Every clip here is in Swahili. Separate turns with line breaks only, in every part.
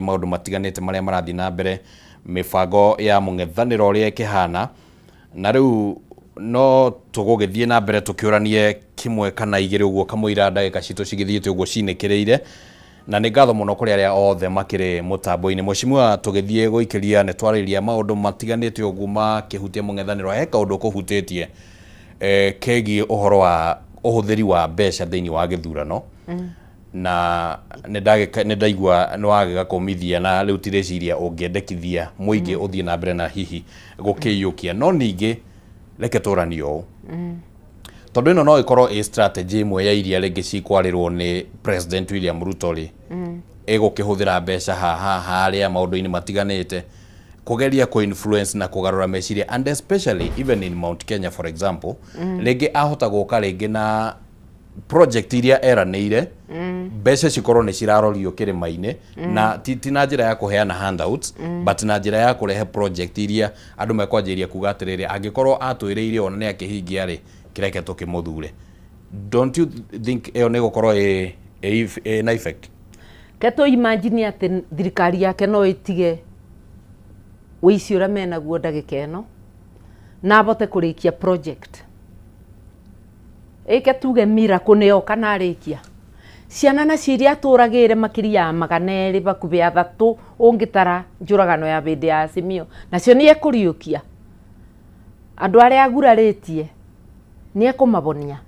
maundu matiganite maria marathi na mbere mibango ya mung'ethaniro uria ikihana na riu no tugugithie na mbere tukiuranie kimwe kana igiri uguo kamuira ndagika citu cigithiite uguo cinekireire na ni ngatho muno kuri aria othe makiri mutambo-ini Mheshimiwa tugithie guikiria ne twariria maundu matiganite uguma kihutia mung'ethaniro he kaundu kuhutitie kegi uhoro wa uhuthiri wa mbeca thiini wa githurano na ndaigua no agega komithia na riu tireciria ungiendekithia muingi uthie na mbere na hihi gukiyukia no ningi reke turanio tondu ino no ikorwo a strategy imwe ya iria ringi cikwarirwo ni President William Ruto ri igukihuthira mbeca haria maundu-ini matiganite kugeria ku influence na kugarura meciria and especially even in Mount Kenya for example ringi ahota guka ringi na project iria eranĩire mbeca cikorwo ni cirarorio kirima-ini na ti na njira ya kuheana handouts but na njira ya kurehe project iria andu mekwanjiria kuga atiriri angikorwo atwiriire ona ni akihingia ri kireke tukimuthure. Don't you think eyo ni gukorwo na effect?
Keto imagine ati thirikari yake no itige wici uria menaguo ndagika ino na abote kurikia project eke tuge miracle neo kana arikia ciana na ciria turagire makiria magana eri bakubi athatu ungitara njuragano ya bindi ya Azimio nacio ni ekuriukia andu aria aguraritie ni ekumabonia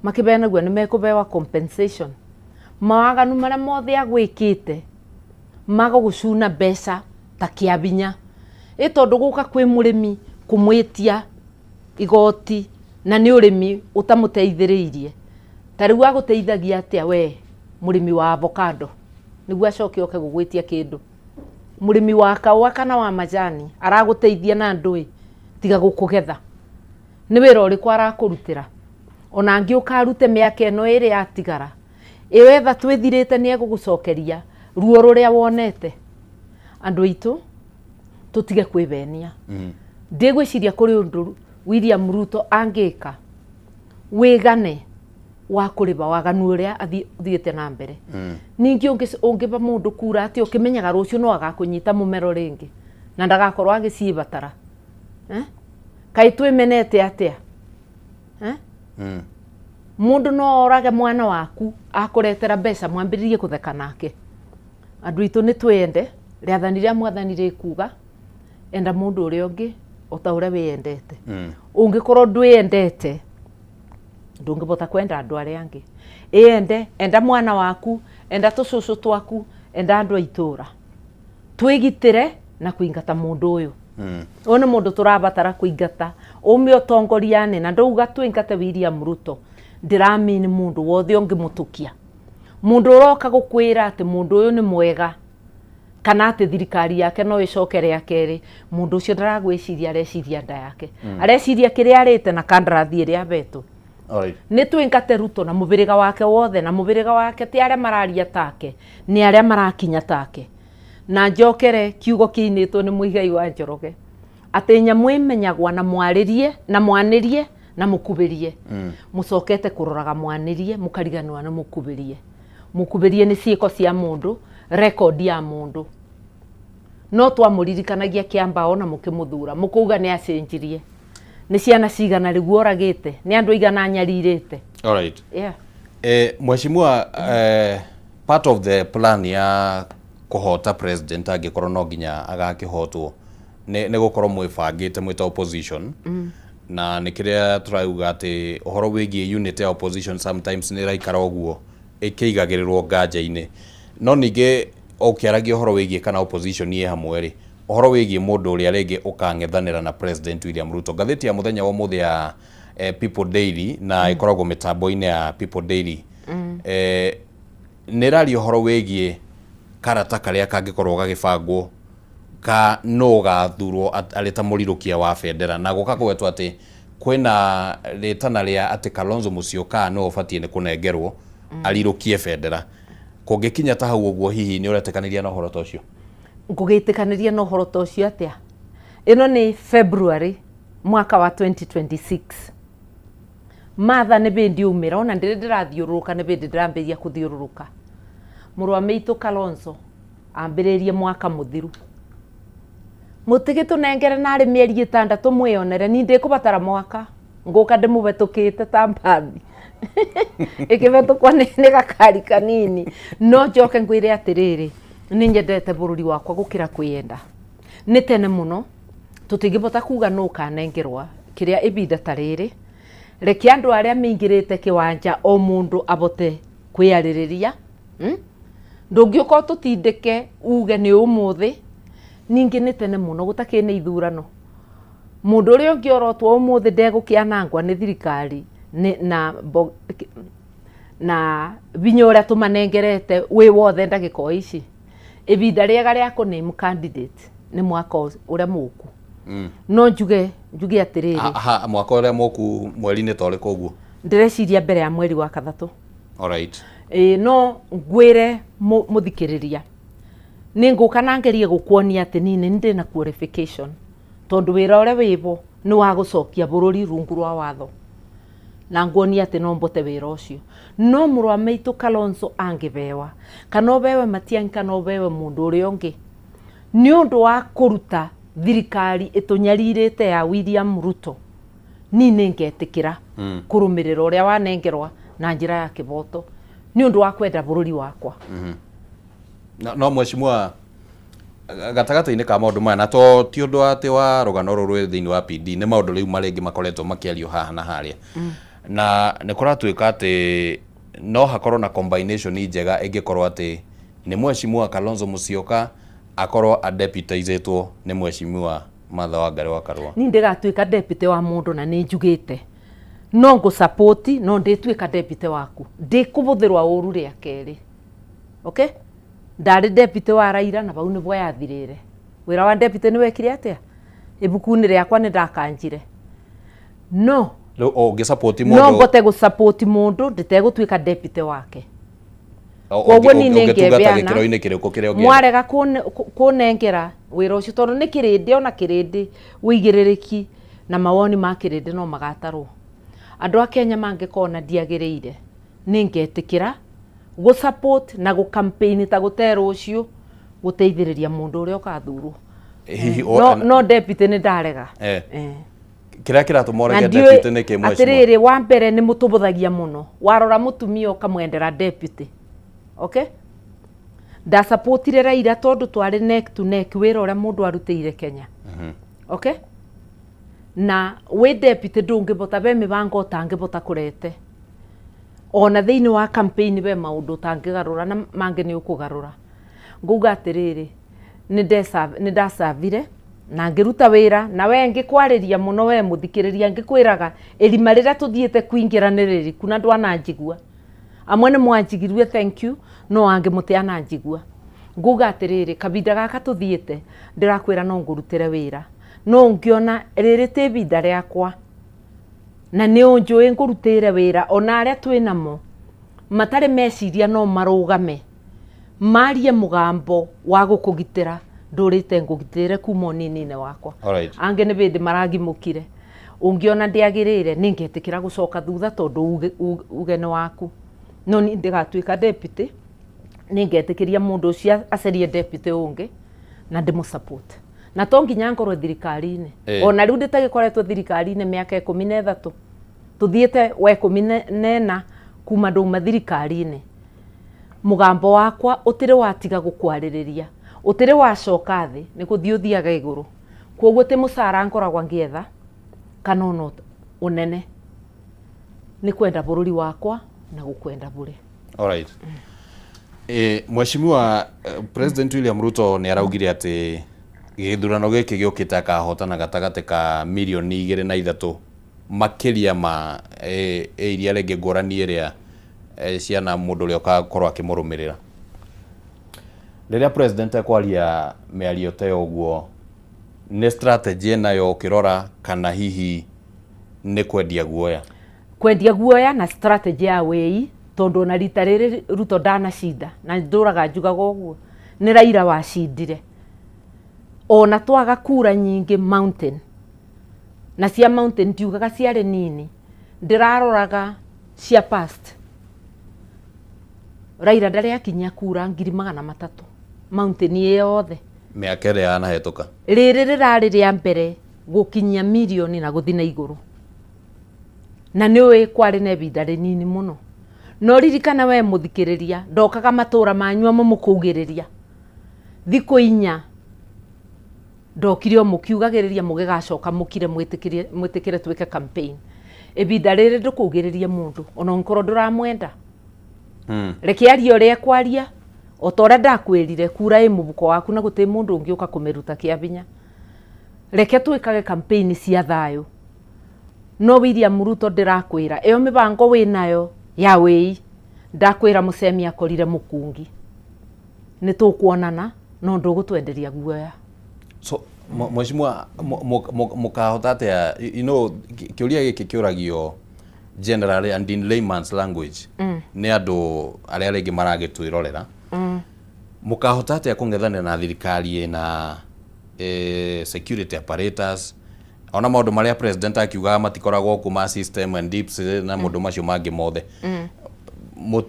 makibenaguo ni mekubewa compensation mawaganu maria mothe agwikite mago gucuna mbeca ta kiabinya tondu guka kwi murimi kumwitia igoti na ni urimi utamuteithiriirie tariu aguteithagia atia we murimi wa avocado niguo acoke oke gugwitia kindu murimi wa kawa kana wa majani araguteithia na ndui tiga gukugetha ni wira uriku arakurutira ona angi ukarute miaka eno iri atigara iwetha twithirite ni egugucokeria ruo ruria wonete andu itu tutige kwibenia ndigwiciria kuri undu William Ruto angika wigane wa kuriba waganu uria athiite na mbere ningi ungiba mundu kura ati ukimenyaga rucio no agakunyita mumero ringi na ndagakorwo agicibatara kai twimenete atia mundu no orage mwana waku akuretera mbeca mwambiririe kutheka nake andu itu ni twende riathani ria mwathani rikuga enda mundu uria ungi utaure wiyendete ungikorwo ndwiyendete ndungibota kwenda andu aria angi enda mwana waku enda tucucu twaku enda andu aitura twigitire na kuingata mundu uyu one mundu turabatara kuingata umi otongoriane na ndauga twingate William Ruto ndiramini mundu wothe ungimutukia mundu uroka gukwira ati mundu uyu ni mwega kana ati thirikari yake no icokere yakeri mundu ucio ndaragwiciria areciria nda yake areciria kiria arite na kandarathi iria abetu ni twingate Ruto na mubiriga wake wothe na mubiriga wake ti aria mararia take ni aria marakinya take na njokere kiugo kiinitwo ni muigai wa Njoroge ati nyamu imenyagwa na mwaririe na mwanirie na mukubirie mucokete kuroraga mwanirie mukariganwa na mukubirie ni ciiko cia mundu record ya mundu no twamuririkanagia kiamba ona mukimuthura mukuga ni acenjirie ni ciana cigana riguo oragite ni andu igana nyaririte.
All right. Yeah. Mheshimiwa part of the plan ya kuhota president agikorwo no nginya agakihotwo ni gukorwo mwibangite mwita opposition na nikiria turauga ati uhoro wigie unit ya opposition sometimes ni raikara oguo ikiigagirirwo nganja-ini no ningi ukiaragia uhoro wigie kana opposition ye hamwe ri uhoro wigie mundu uria ringi ukang'ethanira na President William Ruto gatheti ya muthenya wa muthi ya People Daily na ikoragwo mitambo-ini ya People Daily ni rari uhoro wigie karata karia kangikorwo gagibangwo ka no gathurwo arita murirukia wa bendera na guka gwetwo ati kwina ritana ria ati Kalonzo Musyoka no obatie ni kunengerwo arirukie bendera kungikinya ta hau uguo hihi ni uretekaniria na uhoro tocio
ngugitikaniria na uhoro tocio atia ino ni February mwaka wa 2026 matha ni bindi umira ona ndirathiururuka ni bindi ndirambiria kuthiururuka murwa meitu Kalonzo ambĩrĩrie mwaka mũthiru mũtigĩtũnengere narĩ mĩeri 6 mwĩonere ni ndĩkũbatara mwaka ngũka ndĩmũvetũkĩte ta mbathi ĩkĩvetũkwo nĩ gakari kanini no njoke ngwĩre atĩrĩrĩ nĩ nyendete bũrũri wakwa gũkĩra kwĩyenda nĩ tene mũno tũtingĩbota kuga nũ kanengerwa kĩrĩa ibinda ta rĩrĩ reke andũ arĩa meingĩrĩte kĩwanja o mũndũ abote kwĩarĩrĩria ndũngĩũka tũtindĩke uge nĩ ũmũthĩ ningĩ nĩ tene mũno gũtakĩ nĩ ithurano mũndũ ũrĩa ũngĩ orotwo ũmũthĩ ndegũkĩanangwa nĩ thirikari na binya ũrĩa tũmanengerete wĩ wothe ndagĩka ici ibinda rĩega rĩa kũname candidate nĩ mwaka ũrĩa mũku no njuge atĩrĩrĩ
mwaka ũrĩa mũku mweri-inĩ ta ũrĩkũ ũguo
ndĩreciria mbere ya mweri wa 3
alright
no ngwĩre mũthikĩrĩria nĩ ngũka na ngerie gũkuonia atĩ nini ndĩ na qualification tondũ wĩra ũrĩa wĩbo nĩ wa gũcokia bũrũri rungu rwa watho na nguonia atĩ no mbote wĩra ũcio no mũrũ wa maitũ Kalonzo angĩbewa kana obewe Matiang'i kana obewe mũndũ ũrĩa ũngĩ nĩ ũndũ wa kũruta thirikari ĩtũnyarirĩte ya William Ruto ni nĩngetĩkĩra kũrũmĩrĩra ũrĩa wanengerwa na njĩra ya kĩboto nĩ ũndũ wa kwenda bũrũri wakwa
no mheshimiwa gatagata-inĩ ka maũndũ maya na to ti ũndũ atĩ wa rũgano rũrũ thĩinĩ wa PD nĩ maũndũ rĩu marĩngĩ makoretwo makĩario haha na harĩa na nĩ kũratuĩka atĩ no hakorwo na combination njega ĩngĩkorwo atĩ nĩ mheshimiwa Kalonzo Musyoka akorwo adeputizĩtwo nĩ mheshimiwa Martha Wangari wa Karua
ni ndĩgatuĩka deputy wa mũndũ na nĩ njugĩte no ngũ support no ndĩtuĩka deputy waku ndĩkũbũthĩrwa ũru rĩa kerĩ okay ndarĩ deputy wa Raila na bau nĩbwo yathirĩre wĩra wa deputy nĩ wekire atĩa ibuku-inĩ rĩakwa nĩ ndakanjire no
ũngĩsupport mũndũ
no mbote gũsupport mũndũ ndĩtegũtuĩka deputy wake koguo ni nĩngebeana mwarega kũnengera wĩra ũcio tondũ nĩ kĩrĩndĩ ona kĩrĩndĩ wĩigĩrĩrĩki na mawoni ma kĩrĩndĩ no magatarwo andũ a Kenya mangĩkona ndiagĩrĩire nĩngetĩkĩra gũsupport na gũcampaign ta gũterwo ũcio gũteithĩrĩria mũndũ ũrĩa ũkathurwo no deputy nĩ ndarega
kĩrĩa kĩratũmorege deputy nĩ kĩmwe
atĩrĩrĩ wa mbere nĩ mũtũbũthagia mũno warora mũtumia ũkamwendera deputy okay ndasupportire Raila tondũ twarĩ neck to neck wĩra ũrĩa mũndũ arutĩire Kenya okay na wĩ deputy ndũngĩbota be mĩbango ũtangĩbota kũrete ona thĩinĩ wa campaign be maũndũ ũtangĩgarũra na mangĩ nĩ ũkũgarũra nguga atĩrĩrĩ nĩ ndasavire na ngĩruta wĩra na we ngĩkwarĩria mũno we mũthikĩrĩria ngĩkwĩraga irima rĩrĩa tũthiĩte kũingĩra nĩ rĩriku na ndwananjigua amwe nĩ mwanjigirue thank you no angĩ mũtiananjigua nguga atĩrĩrĩ kabinda gaka tũthiĩte ndĩrakwĩra no ngũrutĩre wĩra no ngĩona rĩrĩ tĩ ibinda rĩakwa na nĩ ũnjũĩ ngũrutĩre wĩra ona arĩa twĩnamo matarĩ meciria no marũgame marie mũgambo wa gũkũgitĩra ndũrĩte ngũgitĩre kuma nini-inĩ wakwa angĩ nĩ bĩndĩ maragimũkire ũngĩona ndĩagĩrĩire nĩngetĩkĩra gũcoka thutha tondũ uge nĩ waku no ni ndĩgatuĩka deputy nĩngetĩkĩria mũndũ ũcio acerie deputy ũngĩ na ndĩmũsupport na to nginya ngorwo thirikari-inĩ ona rĩu ndĩtagĩkoretwo thirikari-inĩ mĩaka 13 tũthiĩte we 14 kuma ndauma thirikari-inĩ mũgambo wakwa ũtĩrĩ watiga gũkwarĩrĩria ũtĩrĩ wacoka thĩ nĩ gũthiĩ ũthiaga igũrũ koguo tĩ mũcara ngoragwa ngĩetha kana ona ũnene nĩ kwenda bũrũri wakwa na gũkwenda bũrĩ
alright mheshimiwa President William Ruto nĩ araugire atĩ gĩthurano gĩkĩ gĩũkĩte akahotana gatagatĩ ka milioni 2.3 makĩria ma iria rĩngĩ ngũrani ĩrĩa ciana mũndũ ũrĩa ũgakorwo akĩmũrũmĩrĩra rĩrĩa president ekwaria mĩario ta ũguo nĩ strategy nayo ũkĩrora kana hihi nĩ kwendia guoya na strategy ya wei tondũ na rita rĩrĩ Ruto ndanacinda na ndũraga njugaga ũguo nĩ Raila wacindire ona twaga kura nyingĩ mountain na cia mountain ndiugaga ciarĩ nini ndĩraroraga cia past Raila ndarĩ akinyia kura 300,000
mountain yothe
Mĩaka ĩrĩa yanahĩtũka.
rĩrĩ rĩrarĩ rĩa mbere gũkinyia mirioni na gũthiĩ na igũrũ, na nĩ ũĩ kwarĩ na ihinda rĩnini mũno. No ririkana we mũthikĩrĩria, ndokaga matũra manyu mũkũugĩrĩria thikũ 4 ndokire mũkiugagĩrĩria mũgĩgacoka mũkire mwĩtĩkĩre twĩke campaign. Ihinda rĩrĩ ndũkũugĩrĩria mũndũ ona ũngĩkorwo ndũramwenda. Reke arie ũrĩa ekwaria, o ta ũrĩa ndakwĩrire kura ĩ mũbuko waku na gũtirĩ mũndũ ũngĩũka kũmĩruta kĩa binya. Reke twĩkage campaign cia thayũ. No William Ruto ndĩrakwĩra ĩyo mĩbango wĩnayo ya wĩi, ndakwĩra Mũcemi akorire mũkungi. Nĩ tũkuonana no ndũgũtwenderia guoya.
So mheshimiwa mũkahota atĩa, you know, kĩũria gĩkĩ kĩũragio generally and in layman's language nĩ andũ arĩa rĩngĩ maragĩtwĩrorera. Mũkahota atĩa kũng'ethanĩra na thirikari na security apparatus, ona maũndũ marĩa president akiuga matikoragwo kuma system and dips na maũndũ macio mangĩ mothe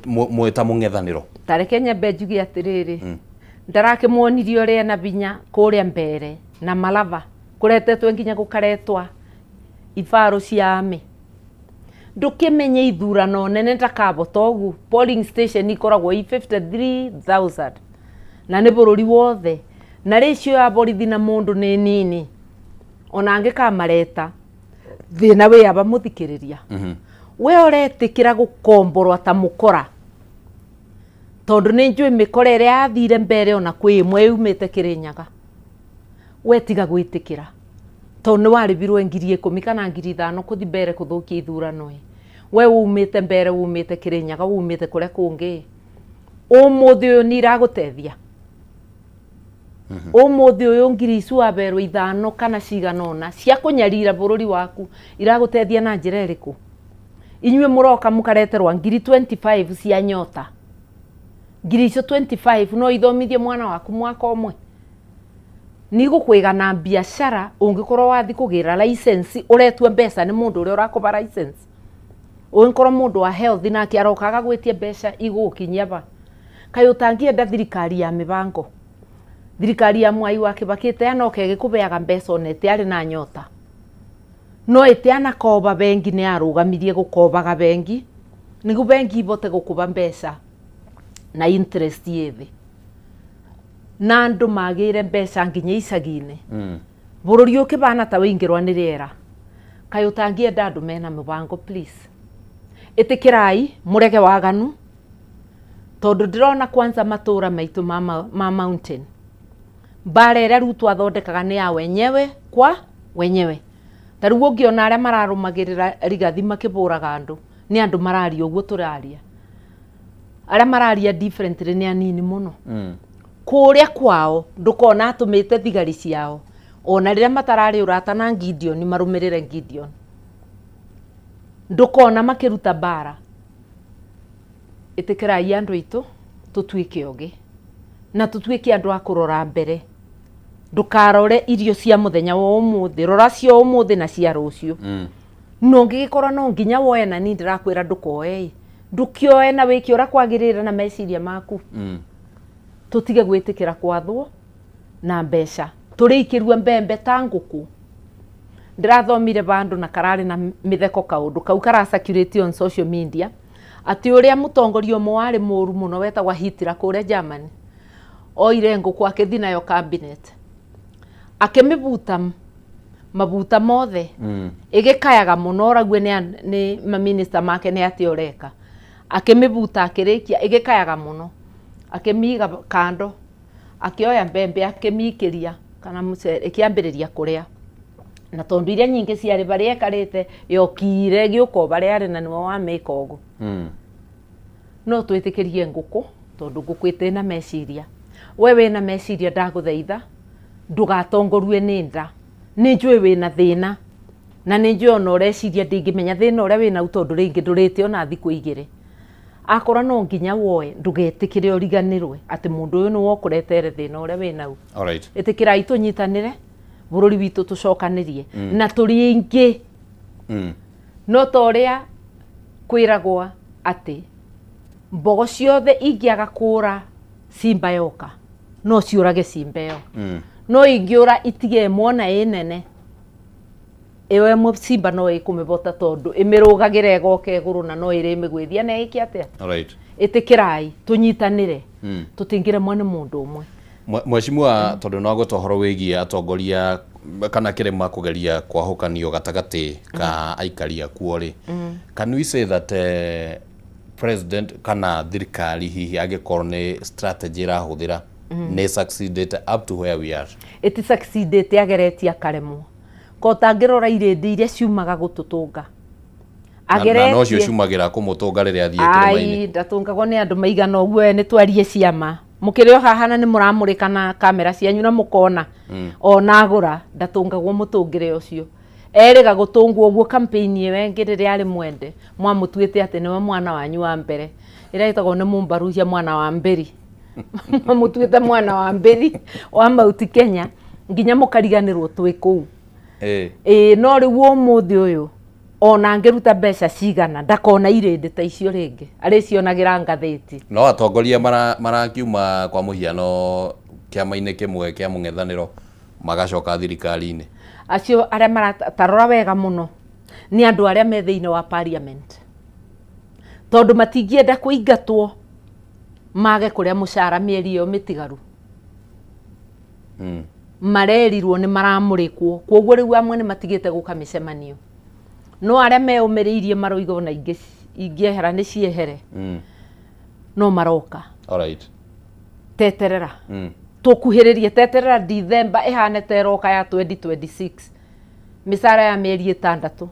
mwĩta mũng'ethanĩro?
Tareke nyambe njuge atĩrĩrĩ, ndarakĩmuonirie ũrĩa na binya kũrĩa mbere na Malava kũretetwo nginya gũkaretwa ibarũ cia army. Ndũkĩmenye ithurano nene ndakabota ũgu, polling station ikoragwo i 53,000 na nĩ bũrũri wothe, na ratio ya borithi na mũndũ nĩ nini. Ona angĩkamareta thĩna wĩ aba mũthikĩrĩria. We ũretĩkĩra gũkomborwo ta mũkora, tondũ nĩ njũĩ mĩkora ĩrĩa yathire mbere ona kwĩ ĩmwe yumĩte Kĩrĩnyaga. We tiga gwĩtĩkĩra, tondũ nĩ warĩbirwo 10,000 kana 5,000 kũthi mbere kũthũkia ithurano. We umĩte mbere, umĩte Kĩrĩnyaga, umĩte kũrĩa kũngĩ. Ũmũthĩ ũyũ nĩ iragũteithia. Ũmũthĩ ũyũ ngiri icu waberwo 5 kana cigana ona cia kũnyarira bũrũri waku iragũteithia na njĩra ĩrĩkũ? Inyuĩ mũroka mũkareterwa ngiri 25 cia nyota. Ngiri icio 25 no ithomithie mwana waku mwaka ũmwe. Nĩ gũkwĩga na biacara ũngĩkorwo wathi kũgĩra license ũretua mbeca nĩ mũndũ ũrĩa ũrakũba license. Ũngĩkorwo mũndũ wa health nake arokaga gwĩtia mbeca igũkinyia ba. Kaĩ ũtangĩenda thirikari ya mĩbango? Thirikari ya Mwai wa Kibaki ĩteanoka ĩgĩkũbeaga mbeca ona ĩtĩarĩ na nyota. No ĩtĩana koba bengi nĩ arũgamirie gũkobaga bengi nĩguo bengi ibote gũkũba mbeca na interest yĩthĩ. Na andũ magĩire mbeca nginya icagi-inĩ. Bũrũri ũkĩbana ta wĩingĩrwa nĩ rĩera. Kaĩ ũtangĩenda andũ mena mũbango please? Ĩtĩkĩrai mũrege waganu, tondũ ndĩrona kwanza matũra maitũ ma mountain. Mbara ĩrĩa Ruto athondekaga nĩ ya wenyewe kwa wenyewe. Ta rĩu ũngĩona arĩa mararũmagĩrĩra Rigathi makĩbũraga andũ nĩ andũ mararia ũguo tũraria. Arĩa mararia differently nĩ anini mũno. Kũrĩa kwao ndũkona atũmĩte thigari ciao, ona rĩrĩa matararĩ ũrata na Gideon marũmĩrĩre Gideon. Ndũkona makĩruta bara. Ĩtĩkĩrai andũ aitũ tũtuĩke ogĩ na tũtuĩke andũ a kũrora mbere. Ndũkarore irio cia mũthenya wa ũmũthĩ, rora cia ũmũthĩ na cia rũciũ. No ngĩgĩkorwo no nginya woe, na niĩ ndĩrakwĩra ndũkoe, ndũkĩoe na wĩke ũrĩa kwagĩrĩire na meciria maku. Tũtige gwĩtĩkĩra kwathwo na mbeca. Tũrĩikĩrua mbembe ta ngũkũ. Ndĩrathomire bandũ na kararĩ na mĩtheko kaũndũ kau karacirculate on social media atĩ ũrĩa mũtongoria ũmwe warĩ mũru mũno wetagwa Hitler kũrĩa Germany oire ngũkũ akĩthi nayo cabinet akĩmĩbuta mabuta mothe ĩgĩkayaga mũno orague nĩ maminista make nĩ atĩ oreka akĩmĩbuta akĩrĩkia ĩgĩkayaga mũno akĩmiga kando akĩoya mbembe akĩmĩikĩria kana mũcere ĩkĩambĩrĩria kũrĩa. Na tondu iria nyingĩ ciarĩ barĩa ekarĩte yokire gĩũko barĩa arĩ na nĩwe wa mĩka ũguo. No twĩtĩkĩrie ngũkũ tondu ngũkũ ĩtĩna meciria. We wĩna meciria ndagũthaitha ndũgatongorue nĩ nda. Nĩ njũĩ wĩna thĩna na nĩ njũĩ ona ũreciria ndingĩmenya thĩna ũrĩa wĩna tondu rĩngĩ ndũrĩte ona thikũ 2. Akorwo no nginya woe ndũgetĩkĩre ũriganĩrwe atĩ mũndũ ũyũ nĩ wokũretere thĩna ũrĩa wĩna u. Ĩtĩkĩrai tũnyitanĩre bũrũri witũ tũcokanĩrie na tũrĩ aingĩ. No ta ũrĩa kwĩragwo atĩ mbogo ciothe ingĩaga kũra Simba yoka no ciurage simba ĩyo no ingĩũra itige mwona nene ewe simba no ĩkũmĩbota tondu ĩmĩrũgagĩra ĩgoka igũrũ na no ĩrĩmĩgwĩthia na ĩke atĩa ĩtĩkĩrai tũnyitanĩre tũtingĩremwo nĩ mũndũ ũmwe.
Mheshimiwa, tondu no gũtohoro wĩgiĩ atongoria kana kĩrĩma kũgeria kwahũkanio gatagatĩ ka aikari akuo rĩ, can we say that president kana thirikari hihi angĩkorwo nĩ strategy ĩrahũthĩra nĩ succeeded up to where we are?
It succeeded ageretie akaremwo ko tangĩrora irĩndĩ iria ciumaga gũtũtũnga
ageretie no cio ciumagĩra kũmũtũnga rĩrĩa athiĩ kĩrĩma-inĩ. Ndatũngagwo nĩ andũ maigana ũguo nĩ twariĩ ciama mũkĩrĩ o haha na nĩ mũramũrĩka na kamera cianyu na mũkona ona agũra ndatũngagwo mũtũngĩre ũcio erĩga gũtũngwo ũguo campaign ĩyo ĩngĩ rĩrĩa arĩ mwende mwamũtuĩte atĩ nĩwe mwana wanyu wa mbere ĩrĩa ĩtagwo nĩ mũmbarucia mwana wa mberi mwamũtuĩte mwana wa mberi wa Mount Kenya nginya mũkariganĩrwo twĩ kũu no rĩu ũmũthĩ ũyũ ona ngĩruta mbeca cigana ndakona irĩndĩ ta icio rĩngĩ arĩcionagĩra ngathĩti. No atongoria marakiuma kwa mũhiano kĩama-inĩ kĩmwe kĩa mũng'ethanĩro magacoka thirikari-inĩ
acio arĩa maratarora wega mũno nĩ andũ arĩa me thĩinĩ wa parliament tondũ matingĩenda kũingatwo mage kũrĩa mũcara mĩeri ĩyo mĩtigaru marerirwo nĩ maramũrĩkwo kwoguo rĩu amwe nĩ matigĩte gũka mĩcemanio no arĩa meũmĩrĩirie maroiga na ingĩehera nĩ ciehere no maroka teterera tũkuhĩrĩrie teterera December ĩhane ta ĩroka ya 2026 mĩcara ya mĩeri 6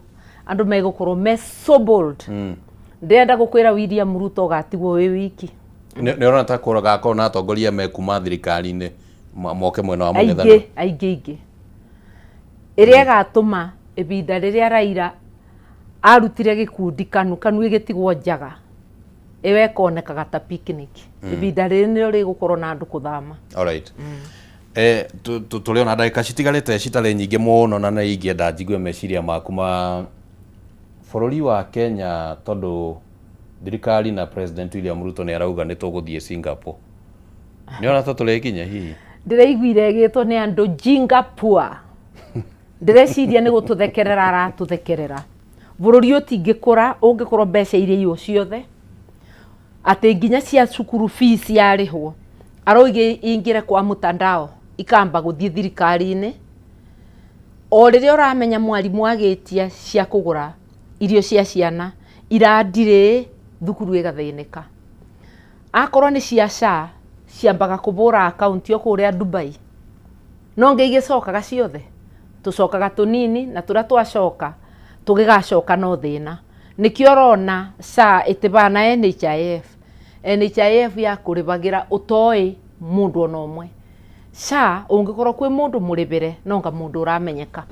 andũ megũkorwo me so bold ndĩrenda gũkwĩra William Ruto gatigwo wĩ wiki
nĩ ũrona ta gakorwo na atongoria mekuma thirikari-inĩ moke mwena wa mũng'ethanĩro
aingĩ ĩrĩa ĩgatũma ibinda rĩrĩa Raila arutire gĩkundi kanu ĩgĩtigwo njaga ĩwe konekaga ta picnic ibinda rĩrĩ nĩrĩo rĩgũkorwo na andũ kũthama.
Tũrĩona ndagĩka citigarĩte citarĩ nyingĩ mũno na nĩ ingĩenda njigue meciria maku bũrũri wa Kenya tondũ thirikari na President William Ruto nĩ arauga nĩ tũgũthiĩ Singapore nĩ ona tũrĩkinya hihi
ndĩraiguire ĩgĩtwo nĩ andũ Singapore ndĩreciria nĩ gũtũthekerera aratũthekerera bũrũri ũtingĩkũra ũngĩkorwo mbeca iria iyo ciothe atĩ nginya cia cukuru fees yarĩhwo aroige ingĩre kwa mtandao ikamba gũthiĩ thirikari-inĩ o rĩrĩa ũramenya mwarimũ agĩtia cia kũgũra irio cia ciana irandirĩ thukuru ĩgathĩnĩka akorwo nĩ cia SHA ciambaga kũbũra akaunti o kũrĩa Dubai no ngĩgĩcokaga ciothe tũcokaga tũnini na tũrĩa twacoka tũgĩgacoka no thĩna nĩkĩo ũrona SHA ĩtĩbana NHIF ya kũrĩbagĩra ũtoĩ mũndũ ona ũmwe SHA ũngĩkorwo kwĩ mũndũ mũrĩbĩre nonga mũndũ ũramenyeka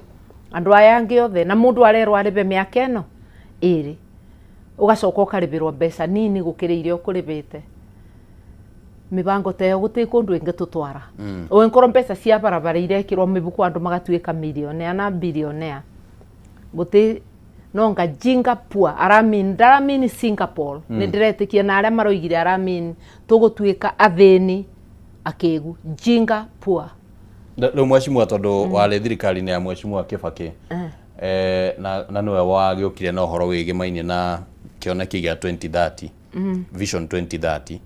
andũ aya angĩ othe na mũndũ arerwo arĩbe mĩaka ĩno ĩrĩ ũgacoka ũkarĩbĩrwo mbeca nini gũkĩra iria ũkũrĩbĩte mĩbango ta ĩyo gũtirĩ kũndũ ĩngĩtũtwara ũngĩkorwo mbeca cia barabara irekĩrwo mĩbuku andũ magatuĩka millionaire na billionaire gũtirĩ nonga Singapore ndaramini Singapore nĩ ndĩretĩkia na arĩa maroigire aramini tũgũtuĩka athĩni akĩgu Singapore.
Rĩu Mheshimiwa tondũ warĩ thirikari-inĩ ya Mheshimiwa Kibaki na nĩwe wagĩũkire na ũhoro wĩgĩmainie na kĩoneki gĩa 2030 Vision 2030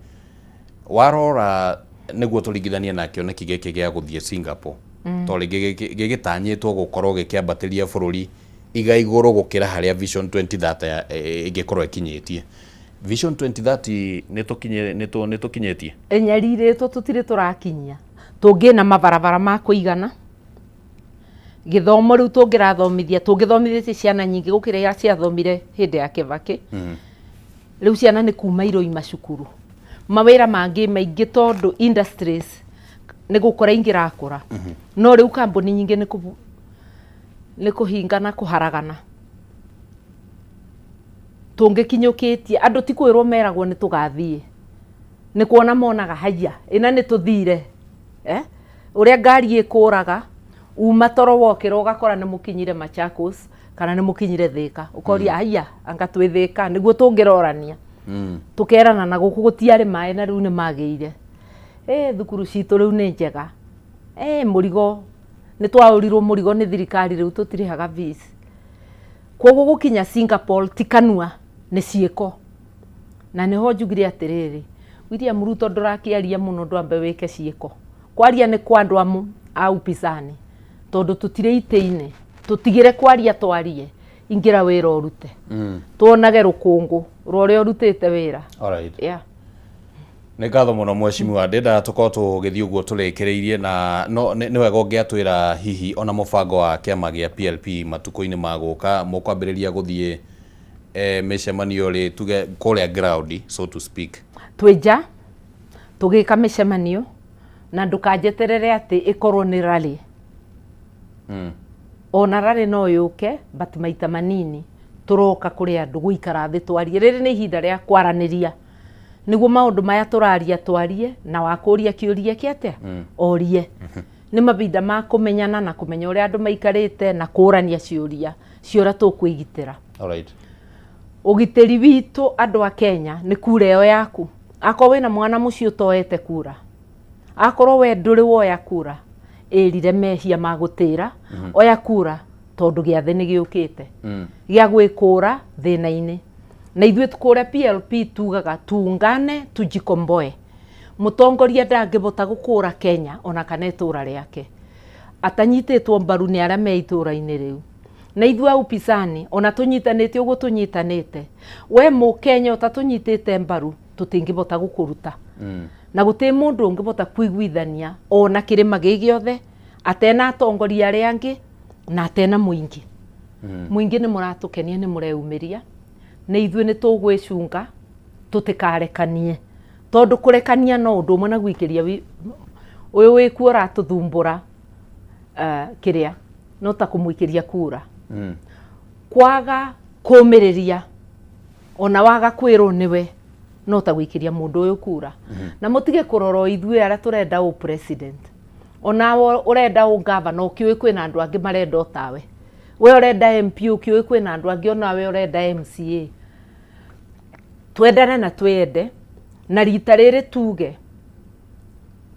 warora nĩguo tũringithanie na kĩoneki gĩkĩ gĩa gũthiĩ Singapore tondũ gĩgĩtanyĩtwo gũkorwo gĩkĩambatĩria bũrũri igaigũrũ gũkĩra harĩa Vision 2030 ĩngĩkorwo ĩkinyĩtie. Vision 2030 nĩ tũkinyĩtie
enyarirĩtwo tũtirĩ tũrakinyia tũngĩna mabarabara ma kũigana gĩthomo rĩu tũngĩthomithĩtie ciana nyingĩ gũkĩra iria ciathomire hĩndĩ ya Kibaki rĩu ciana nĩ kuma iroima cukuru mawĩra mangĩ maingĩ tondũ industries nĩ gũkora ingĩrakũra no rĩu kambuni nyingĩ nĩ kũhingana kũharagana tũngĩkinyũkĩtie andũ ti kwĩrwo meragwo nĩ tũgathiĩ nĩ kuona monaga haya ĩna nĩ tũthire ũrĩa ngari ĩkũraga uma toro wokĩra ũgakora nĩ mũkinyire Machakos kana nĩ mũkinyire Thĩka ũkoria haya anga twĩ Thĩka nĩguo tũngĩrorania tũkerana na gũkũ gũtiarĩ maĩ na rĩu nĩ magĩire thukuru citå rä u nä njega må rigo nä twaårirwo må rigo nä thirikari rä u tå tirĩhaga fees koguo gå kinya Singapore ti kanua nä ciĩko na nä ho njugire atä rä rä William Ruto ndårakiaria må no ndwambe wä ke ciĩko kwaria nä kwa andå amu a upinzani tondå tå tirä itä-inä tå tigä re kwaria twarie ingä ra wä ra å rute tuonage rå kå ngå rå rä a å rutä te wä ra
nä ngatho må no mwecimiwa ndenda tå korwo tå gä thiä å guo tå rä kä rä irie na nä wega å ngä atwä ra hihi ona må bango wa kä ama gä a PLP matukå-inä magå ka må kwambä rä ria gå thiä mä cemanio rä tuge kå rä a ground so to speak
twä nja tå gä ka mä cemanio na ndå kanjeterere atä ä korwo nä rarä ona rarä no yå ke but maita manini tå roka kå rä andå gå ikara thä twarie rä rä nä ihinda rä a kwaranä ria nä guo maå ndå maya tå raria twarie na wakå ria kä å ria kä atä orie nä mavinda ma kå menyana na kå menya å rä a andå maikarä te na kå rania ciå ria cio rä a tå kwä gitä ra å gitä ri witå andå a Kenya nä kura ä yo yaku akorwo wä na mwana må ciä å toete kura akorwo we ndå rä woya kura ärire mehia ma gå tä ra oya kura tondå gä athä nä gä å kä te gä a gwä kå ra thä na-inä na ithuä kå rä a PLP tugaga tuungane tujikomboe må tongoria ndangä bota gå kå ra Kenya ona kana itå ra rä ake atanyitä two mbaru nä arä a me itå ra-inä rä u na ithuä a upinzani ona tå nyitanä te å guo tå nyitanä te we må Kenya å ta tå nyitä te mbaru tå tingä bota gå kå ruta na gå tä må ndå å ngä bota kuiguithania ona kä rä ma gä gä othe atena atongoria arä angä na atena må ingä må ingä nä må ratå kenia nä må reumä ria nä ithuä nä tå gwä cunga tå tä karekanie tondå kå rekania no å ndå å mwe na guikä ria å yå wä kuo ratå thumbå ra kä rä a no ta kå må ikä ria kura kwaga kå mä rä ria ona waga kwä rwo nä we no ta gå ikä ria må ndå å yå kura na må tige kå rora ithuä arä a tå renda å president ona å renda å gavana å kä å ä kwä na andå angä marenda o tawe we å renda MP å kä å ä kwä na andå angä onawe å renda MCA twendane na twende na rita rä rä tuge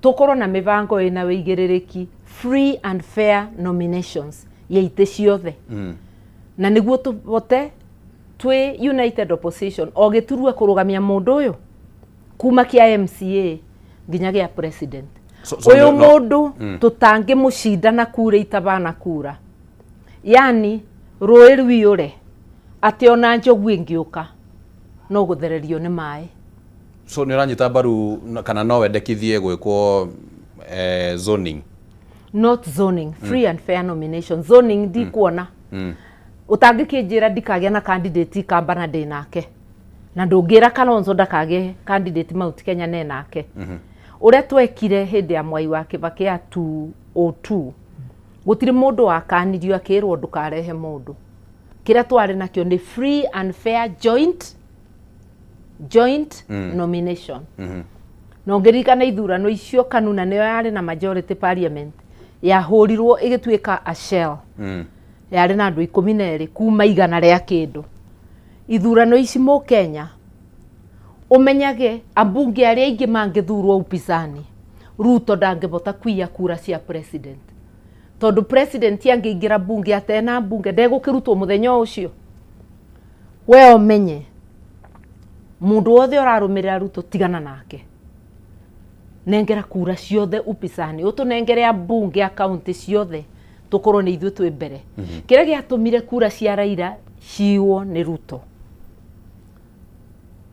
tå korwo na mä bango ä na wä igä rä rä ki free and fair nominations ya itä ciothe na nä guo tå bote twä united opposition o gä turua kå rå gamia må ndå å yå kuma kä a MCA nginya gä a president å yå må ndå tå tangä må cinda na kura itabana kura yani rũĩ rũiyũre atä ona njogu ĩngĩ ũka no gũthererio nĩ maĩ
so nĩ ũranyita mbaru kana no wendekithie gwĩkwo zoning
not zoning free and fair nomination zoning ndikuona utangĩkĩnjĩra ndikagĩa na candidate kambana ndĩ nake na ndũngĩra Kalonzo ndakagĩa candidate Mount Kenya ne nake ũrĩa twekire hĩndĩ ya Mwai wa Kĩbakĩ ya 202 gũtirĩ mũndũ wakanirio akĩrwo ndũkarehe mũndũ kĩrĩa twarĩ nakĩo nĩ free and fair joint nomination na ũngĩririkana ithurano icio kanuna nĩyo yarĩ na majority parliament yahũrirwo ĩgĩtuĩka a shell yarĩ na andũ 12 kuma 100 rĩa kĩndũ ithurano ici mũ Kenya ũmenyage ambunge arĩa aingĩ mangĩthurwo upinzani Ruto ndangĩbota kuiya kura cia president tondũ president angĩingĩra bunge atena bunge ndegũkĩrutwo mũthenya ũcio we ũmenye mũndũ wothe ũrarũmĩrĩra Ruto tigana nake nengera kura ciothe upinzani ũtũnengere ambunge akaunti ciothe tũkorwo nĩ ithuĩ twĩ mbere kĩrĩa gĩatũmire kura cia Raila ciwo nĩ Ruto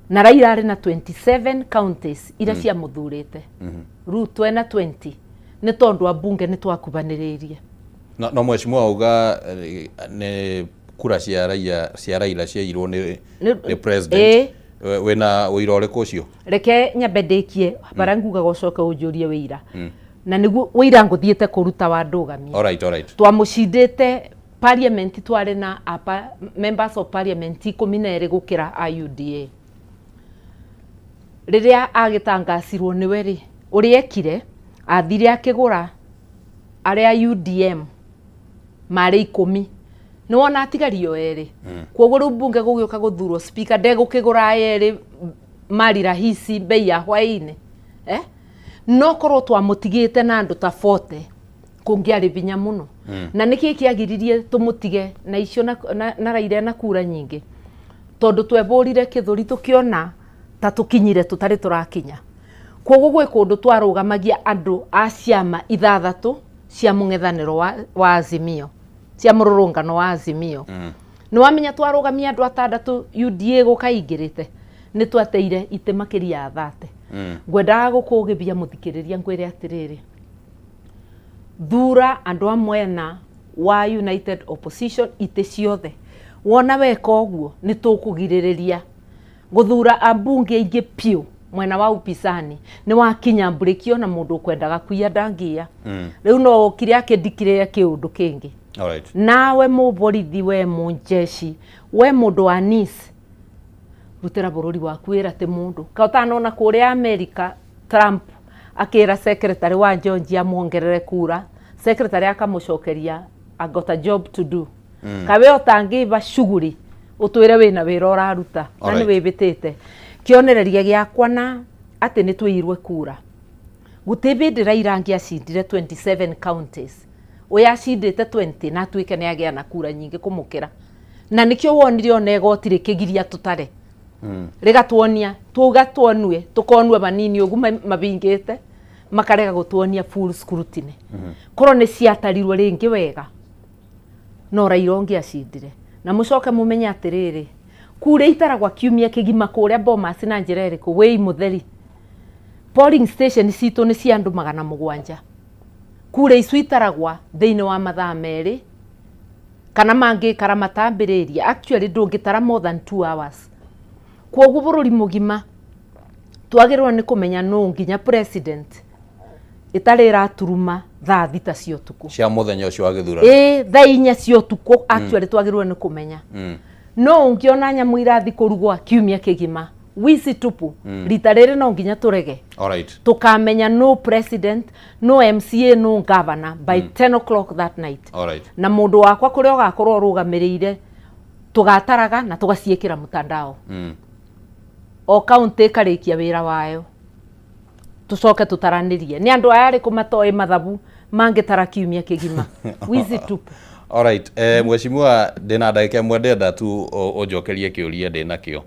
na Raila arĩ na 27 counties iria ciamũthurĩte Ruto ena 20 nĩ tondũ ambunge nĩ twakubanĩrĩirie
no mheshimiwa auga nĩ kura cia Raila ciairwo nĩ president wena ũira ũrĩkũ ũcio
reke nyambe ndĩkie bara ngugaga ũcoke ũnjũrie wĩira na nĩguo wĩira ngũthiĩte kũruta wa ndũgamia
alright
twamũcindĩte parliament twarĩ na members of parliament 12 gũkĩra a UDA rĩrĩa agĩtangacirwo nĩwe rĩ ũrĩa ekire athire akĩgũra arĩa UDM marĩ 10 nĩ wona atigario erĩ kwoguo rĩu bunge gũgĩũka gũthurwo speaker ndegũkĩgũra erĩ mari rahisi bei ya hwaĩ-inĩ no korwo twamutigite na andu ta 40 kungiari binya muno na niki kiagiririe tumutige na icio na Raila na kura nyingi tondu twebũrire kithuri tukiona ta tukinyire tutari turakinya koguo gwe kundu twarugamagia andu a ciama ithathatu cia mung'ethaniro wa Azimio cia mururungano wa Azimio ni wamenya twarugamia andu atandatu UDA gukaingirite ni twateire ite makiria 30 ngwendaga gukugibia muthikiriria ngwire atiriri thura andu amwena wa United Opposition ite ciothe wona weka uguo ni tukugiririria guthura ambunge ingi piu mwena wa upinzani ni wakinya mburikio na mundu ukwendaga kuia ndangia riu no kiri akindikire kiundu kingi
alright
nawe muborithi we munjeshi we mundu wa NIS rutira bururi waku wira ti mundu kautanona kuria America Trump akira secretary wa Georgia muongerere kura secretary akamucokeria I got a job to do kawe otangiva shughuli utwire wina wira uraruta na ni wibitite kionereria giakwa na ati ni twirwe kura gutibindi Raila angiacindire 27 counties uya cindite 20 na twike ni agia na kura nyingi kumukira na nikio wonire onego tire kigiria tutare rigatwonia tugatwonue tukonue banini ugu mabingite makarega gutwonia full scrutiny koro ni ciatarirwe ringi wega no Raila ongiacindire na mucoke mumenya atiriri kura itaragwa kiumia kigima kuria Bomas na Njireri ku wei mutheri polling station citu ni cia andu 700 kura icu itaragwa thiini wa mathaa meri kana mangi karamatambiriria actually ndungitara more than 2 hours koguo bururi mugima twagirwo ni kumenya no nginya president itarira turuma thaa thita cio tuku
cia muthenya ucio wa githura
thaa 4 cio tuku actually twagirwo ni kumenya no ungiona nyamu irathi kurugwa kiumia kigima wici tupu rita riri no nginya turege
alright
tukamenya no president no MCA no governor by 10 o'clock that night
alright
na mundu wakwa kuria ugakorwo rugamirire tugataraga na tugaciikira mutandao o county karikia wira wayo tucoke tutaranirie ni andu aya ri kumatoi mathabu mangitara kiumia kigima wici tupu
alright mweshimua ndina ndagika mwendenda tu ujokerie kiuria ndina kio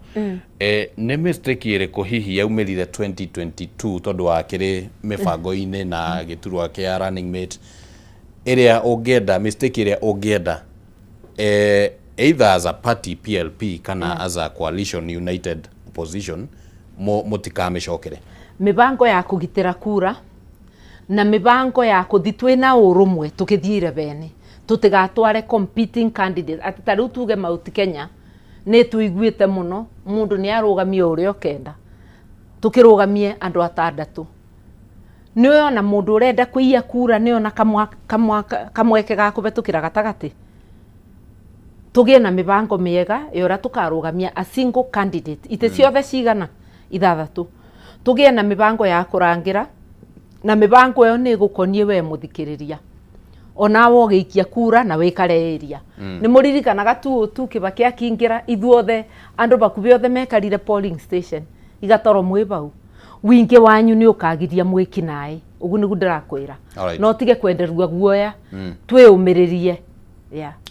ni mistake iriku hihi yaumirire 2022 tondu wa kiri mibango-ini na giturwa kia running mate iria ungienda mistake iria ungienda either as a party PLP kana as a coalition united opposition mutikamicokere
mibango ya kugitira kura na mibango ya kuthitwina urumwe tukithiire bene tutigatware competing candidates atitari tuge Mount Kenya ni tuiguite muno mundu ni arugamie urio kenda tukirugamie andu atandatu niyo na mundu urenda kuia kura niyo na kamweke ga kubetukira gatagati tugie na mibango miega yora tukarugamia a single candidate ite ciothe cigana ithathatu tugie na mibango ya kurangira na mibango yo ni gukonie we muthikiriria ona wogiikia kura na wikareeria ni muririkanaga tu Kibaki akingira ithuothe andu bakubi othe mekarire polling station igatoro mwibau wingi wanyu ni ukagiria mwikinai ugu nigu ndirakwira no tige kwenderua guoya twiyumiririe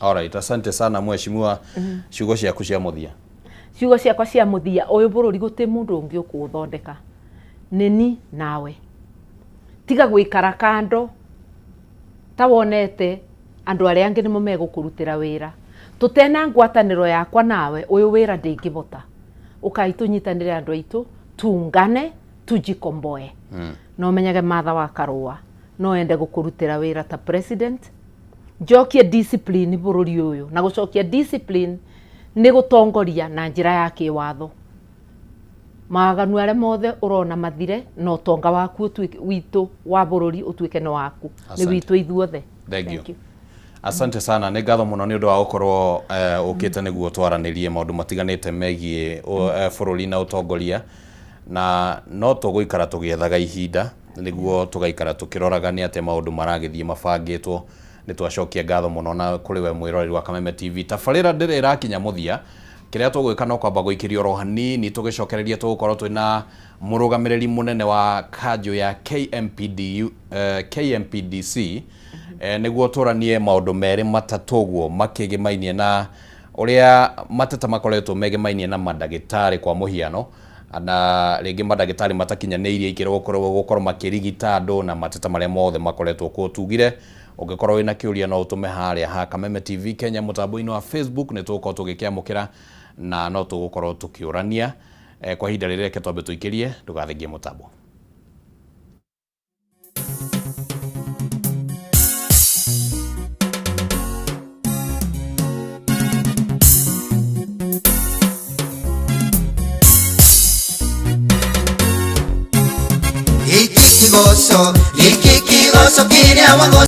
alright asante sana mweshimua ciugo ciaku cia muthia
ciugo ciakwa cia muthia uyu bururi guti mundu ungi ukuthondeka nini nawe tiga gwikara kando tawonete andu aria angi nimo megukurutira wira tutena ngwataniro yakwa nawe uyu wira ndingivota ukaitunyitanire andu aitu tungane tujikomboe no menyage Martha wa Karua no ende gukurutira wira ta president njokie discipline bururi uyu na gucokia discipline ni gutongoria na njira ya kiwatho maganu aria mothe urona mathire no tonga waku witu wa bururi utuike no waku ni witu ithuothe
thank you asante sana ni ngatho muno ni undu wa gukorwo ukite niguo twaranirie maundu matiganite megie bururi na utongoria na no tuguikara tugiethaga ihinda niguo tugaikara tukiroraga ni ate maundu maragithie mabangitwo ni twacokia ngatho muno na kuri we mwiroreri wa Kameme TV tafarira ndire irakinya muthia kiria tugwika no kwamba guikiria ro hanini tugicokereria tugukorwo twina murugamiriri munene wa kanjo ya KMPDC niguo turanie maundu meri matatu guo makigimainie na uria mateta makoretwo megimainie na madagitari kwa muhiano na ringi madagitari matakinyaniirie ikiro gukorwo makirigita andu na mateta maria mothe makoretwo kutugire. Ungikorwo wina kiuria no utume haria ha Kameme TV Kenya mutambo-ini wa Facebook ni tugukorwo tugikiamukira na no tugukorwo tukiurania kwa ihinda rĩrĩ reke twambe tuikirie ndugathengie mutambo.
Iki kigoso kiria wango